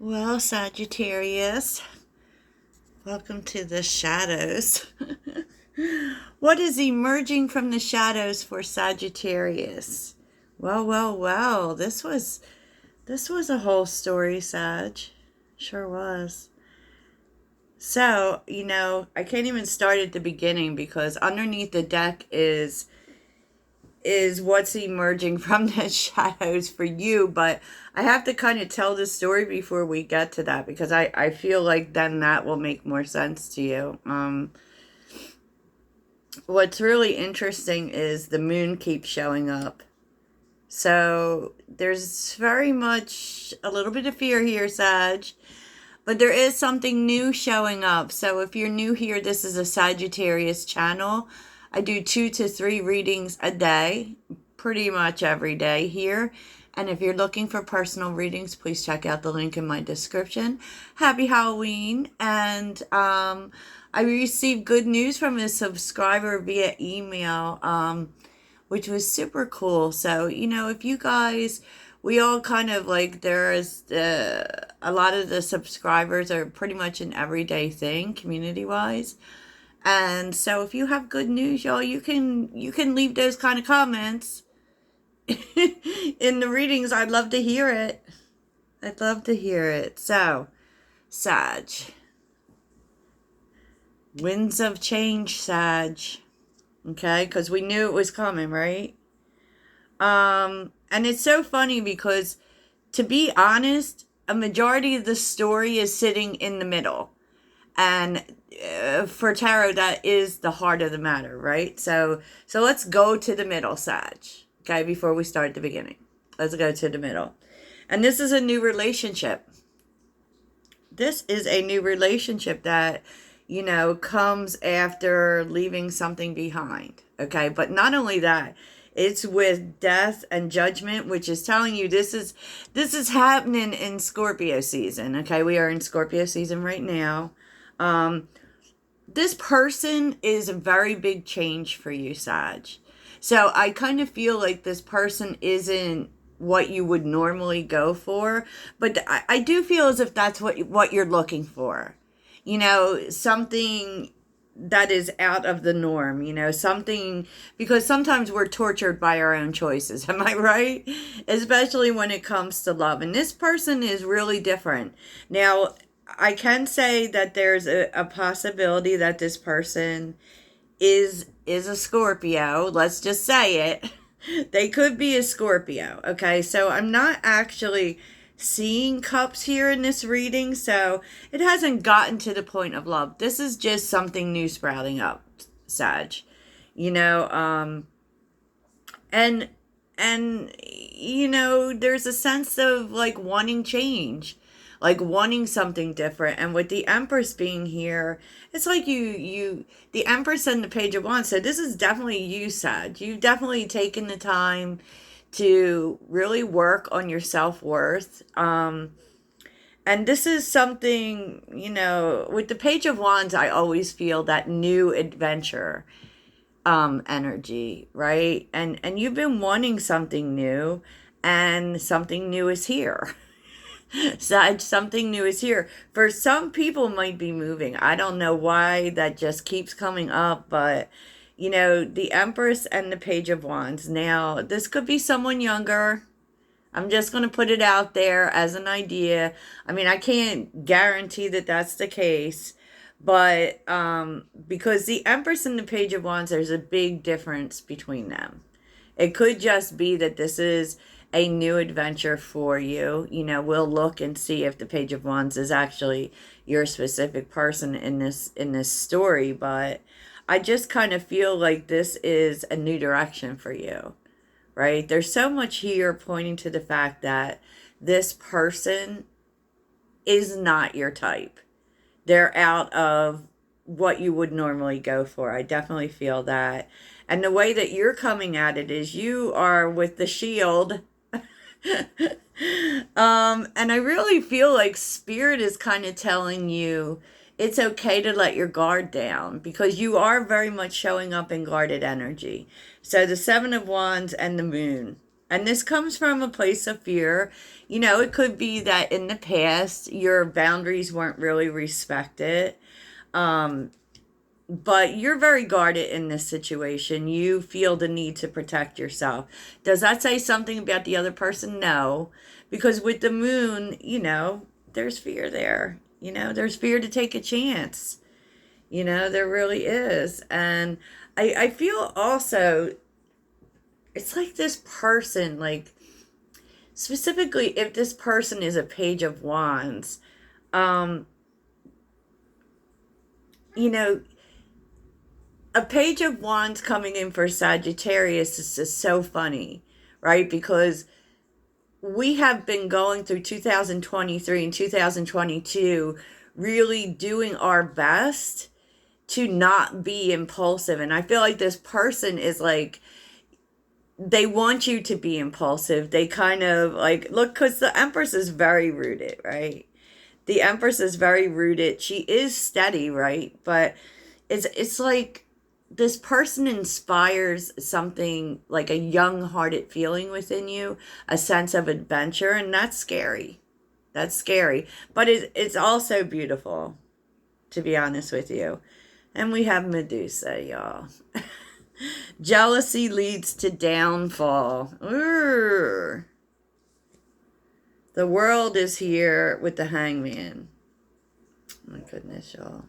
Well, Sagittarius, welcome to the shadows. What is emerging from the shadows for Sagittarius? Well. This was a whole story, Sag. Sure was. So, I can't even start at the beginning because underneath the deck is what's emerging from the shadows for you, but I have to kind of tell the story before we get to that because I feel like then that will make more sense to you. What's really interesting is the moon keeps showing up. So there's very much a little bit of fear here, Sag, but there is something new showing up. So if you're new here, this is a Sagittarius channel. I do 2 to 3 readings a day, pretty much every day here. And if you're looking for personal readings, please check out the link in my description. Happy Halloween. And I received good news from a subscriber via email, which was super cool. So, if you guys, we all kind of like, there's a lot of the subscribers are pretty much an everyday thing community wise. And so if you have good news, y'all, you can leave those kind of comments in the readings. I'd love to hear it. I'd love to hear it. So, Sag. Winds of change, Sag. Okay? Because we knew it was coming, right? And it's so funny because, to be honest, a majority of the story is sitting in the middle. And for tarot, that is the heart of the matter, right? So let's go to the middle, Sag. Okay, before we start at the beginning, let's go to the middle. And this is a new relationship. This is a new relationship that comes after leaving something behind. Okay, but not only that, it's with death and judgment, which is telling you this is happening in Scorpio season. Okay, we are in Scorpio season right now. This person is a very big change for you, Sag. So I kind of feel like this person isn't what you would normally go for, but I do feel as if that's what you're looking for. Something that is out of the norm, something, because sometimes we're tortured by our own choices. Am I right? Especially when it comes to love. And this person is really different. Now, I can say that there's a possibility that this person is a Scorpio. Let's just say it. They could be a Scorpio. Okay, so I'm not actually seeing cups here in this reading, so it hasn't gotten to the point of love. This is just something new sprouting up, Sag. You know, and there's a sense of like wanting change, like wanting something different. And with the Empress being here, it's like the Empress and the Page of Wands. So this is definitely you, Sag. You've definitely taken the time to really work on your self-worth. And this is something, with the Page of Wands, I always feel that new adventure energy, right? And you've been wanting something new, and something new is here. So something new is here. For some people might be moving. I don't know why that just keeps coming up, but the Empress and the Page of Wands. Now, this could be someone younger. I'm just going to put it out there as an idea. I mean, I can't guarantee that that's the case, but because the Empress and the Page of Wands, there's a big difference between them. It could just be that this is a new adventure for you. We'll look and see if the Page of Wands is actually your specific person in this story, but I just kind of feel like this is a new direction for you, right? There's so much here pointing to the fact that this person is not your type. They're out of what you would normally go for. I definitely feel that. And the way that you're coming at it is you are with the shield. And I really feel like Spirit is kind of telling you it's okay to let your guard down, because you are very much showing up in guarded energy. So the Seven of Wands and the Moon. And this comes from a place of fear. You know, it could be that in the past your boundaries weren't really respected. Um, but you're very guarded in this situation. You feel the need to protect yourself. Does that say something about the other person? No. Because with the moon, you know, there's fear there. You know, there's fear to take a chance. You know, there really is. And I feel also, it's like this person, like, specifically if this person is a page of wands, um, you know, a page of wands coming in for Sagittarius is just so funny, right? Because we have been going through 2023 and 2022 really doing our best to not be impulsive. And I feel like this person is like, they want you to be impulsive. They kind of like, look, because the Empress is very rooted, right? The Empress is very rooted. She is steady, right? But it's like this person inspires something like a young-hearted feeling within you, a sense of adventure, and that's scary. That's scary, but it's also beautiful, to be honest with you. And we have Medusa, y'all. Jealousy leads to downfall. Urgh. The world is here with the Hangman. My goodness, y'all.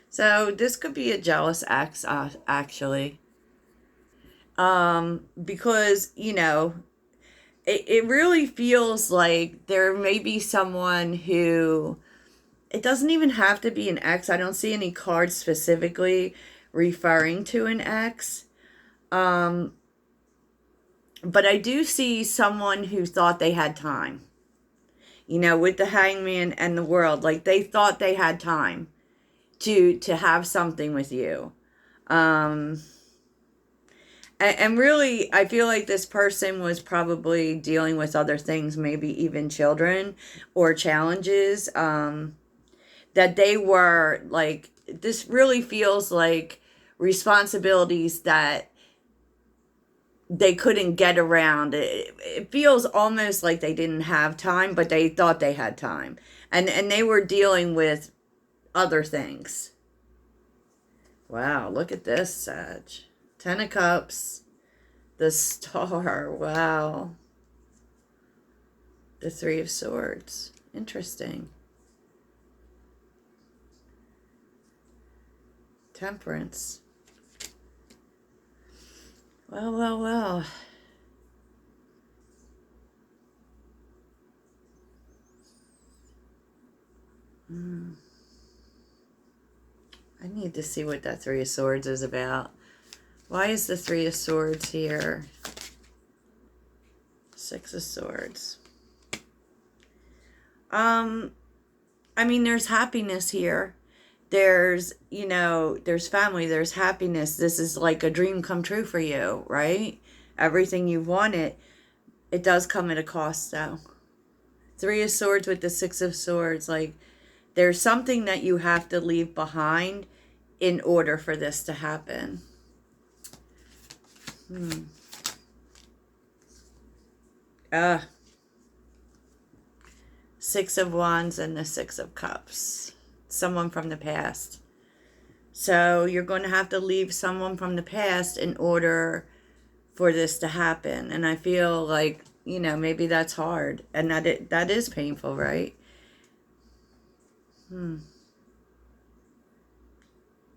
So this could be a jealous ex, actually. Because, you know, it really feels like there may be someone who, it doesn't even have to be an ex. I don't see any cards specifically referring to an ex. But I do see someone who thought they had time. You know, with the Hangman and the World, like they thought they had time to have something with you. Um, and really, I feel like this person was probably dealing with other things, maybe even children or challenges, that they were like, this really feels like responsibilities that they couldn't get around. It feels almost like they didn't have time, but they thought they had time. And they were dealing with other things. Wow, look at this, Sag. Ten of Cups. The Star. Wow. The Three of Swords. Interesting. Temperance. Well, well, well. I need to see what that Three of Swords is about. Why is the Three of Swords here? Six of Swords. I mean, there's happiness here. There's, you know, there's family, there's happiness. This is like a dream come true for you, right? Everything you wanted. It does come at a cost, though. Three of Swords with the Six of Swords. Like, there's something that you have to leave behind in order for this to happen. Six of Wands and the Six of Cups. Someone from the past. So you're going to have to leave someone from the past in order for this to happen. And I feel like, you know, maybe that's hard. And that is painful, right? And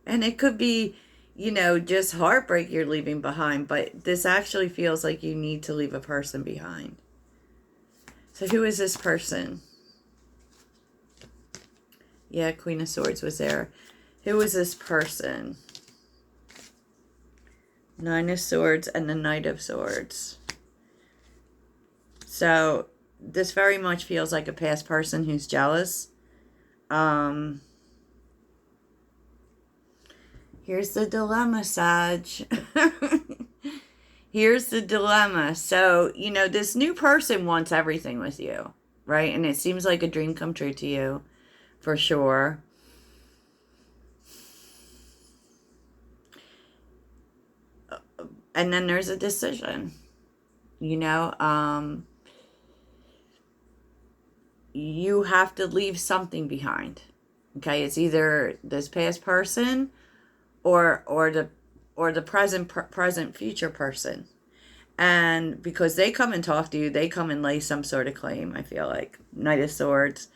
it could be, you know, just heartbreak you're leaving behind. But this actually feels like you need to leave a person behind. So who is this person? Yeah, Queen of Swords was there. Who is this person? Nine of Swords and the Knight of Swords. So this very much feels like a past person who's jealous. Here's the dilemma, Sag. Here's the dilemma. So, you know, this new person wants everything with you, right? And it seems like a dream come true to you, for sure. And then there's a decision. You know, you have to leave something behind. Okay, it's either this past person or the present future person. And because they come and talk to you, they come and lay some sort of claim, I feel like. Knight of Swords.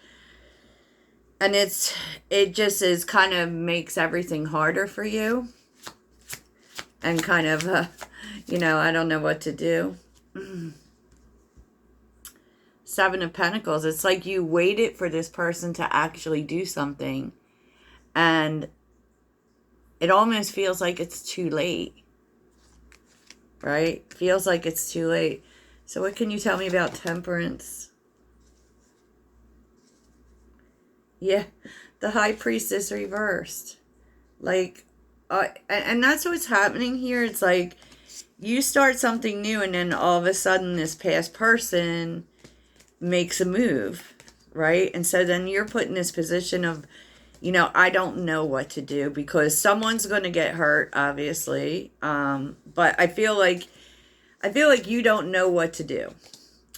And it just is kind of makes everything harder for you. And kind of, I don't know what to do. Seven of Pentacles. It's like you waited for this person to actually do something. And it almost feels like it's too late. Right? Feels like it's too late. So what can you tell me about Temperance? Yeah, the High Priestess reversed. Like, and that's what's happening here. It's like you start something new and then all of a sudden this past person makes a move, right? And so then you're put in this position of, I don't know what to do because someone's going to get hurt, obviously. But I feel like you don't know what to do.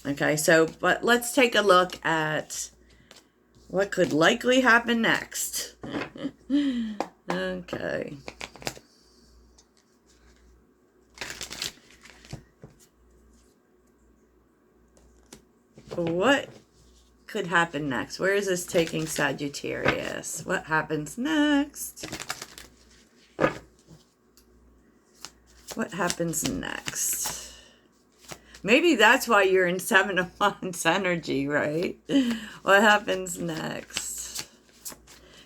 Okay, so, but let's take a look at what could likely happen next. Okay. What could happen next? Where is this taking Sagittarius? What happens next? What happens next? Maybe that's why you're in Seven of Wands energy, right? What happens next?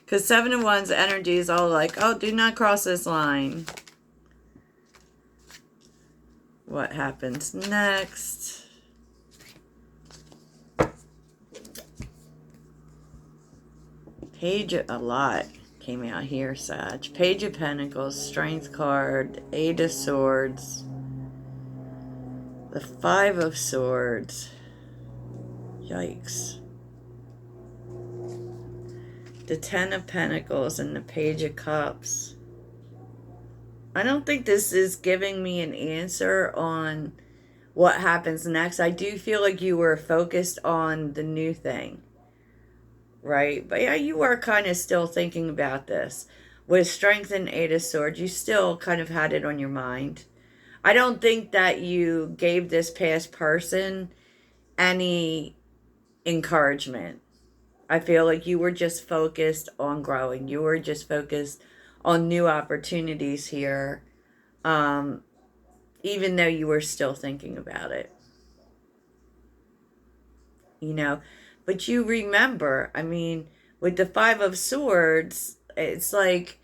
Because Seven of Wands energy is all like, oh, do not cross this line. What happens next? Page, a lot came out here, Sag. Page of Pentacles, Strength card, Eight of Swords, the Five of Swords. Yikes. The Ten of Pentacles and the Page of Cups. I don't think this is giving me an answer on what happens next. I do feel like you were focused on the new thing. Right? But yeah, you are kind of still thinking about this. With Strength and Eight of Swords, you still kind of had it on your mind. I don't think that you gave this past person any encouragement. I feel like you were just focused on growing. You were just focused on new opportunities here. Even though you were still thinking about it. But you remember, I mean, with the Five of Swords, it's like,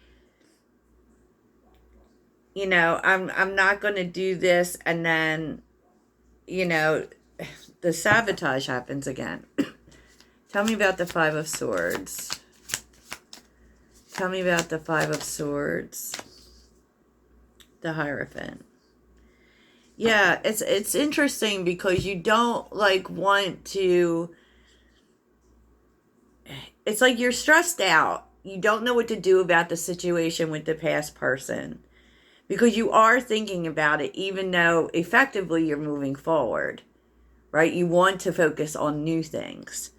I'm not going to do this, and then, the sabotage happens again. Tell me about the Five of Swords. Tell me about the Five of Swords. The Hierophant. Yeah, it's interesting because you don't want to. It's like you're stressed out. You don't know what to do about the situation with the past person. Because you are thinking about it, even though effectively you're moving forward. Right? You want to focus on new things.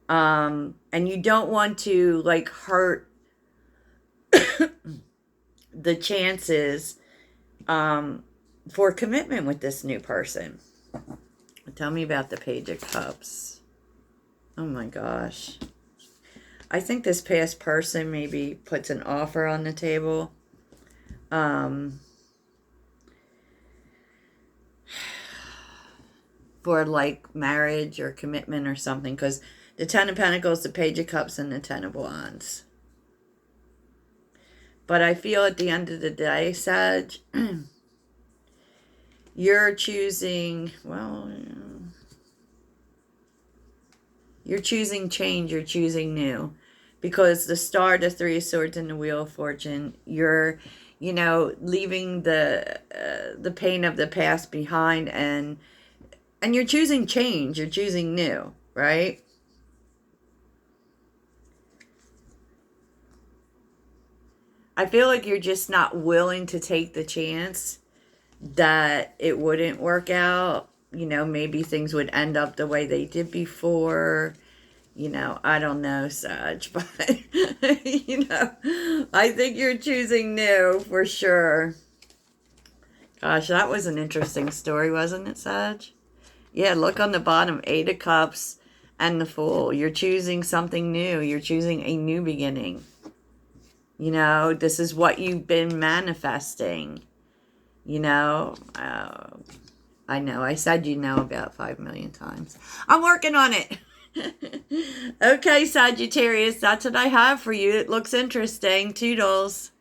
And you don't want to, hurt the chances for commitment with this new person. Tell me about the Page of Cups. Oh my gosh. I think this past person maybe puts an offer on the table. For marriage or commitment or something. Because the Ten of Pentacles, the Page of Cups, and the Ten of Wands. But I feel at the end of the day, Sag, you're choosing, you're choosing change, you're choosing new. Because the Star, the Three of Swords, and the Wheel of Fortune, you're, leaving the pain of the past behind, and you're choosing change, you're choosing new, right? I feel like you're just not willing to take the chance that it wouldn't work out. you know, maybe things would end up the way they did before. You know, I don't know, Sag, but, you know, I think you're choosing new for sure. Gosh, that was an interesting story, wasn't it, Sag? Yeah, look on the bottom, Eight of Cups and the Fool. You're choosing something new. You're choosing a new beginning. You know, this is what you've been manifesting. You know, I know, I said you know about 5 million times. I'm working on it. Okay, Sagittarius, that's what I have for you. It looks interesting. Toodles.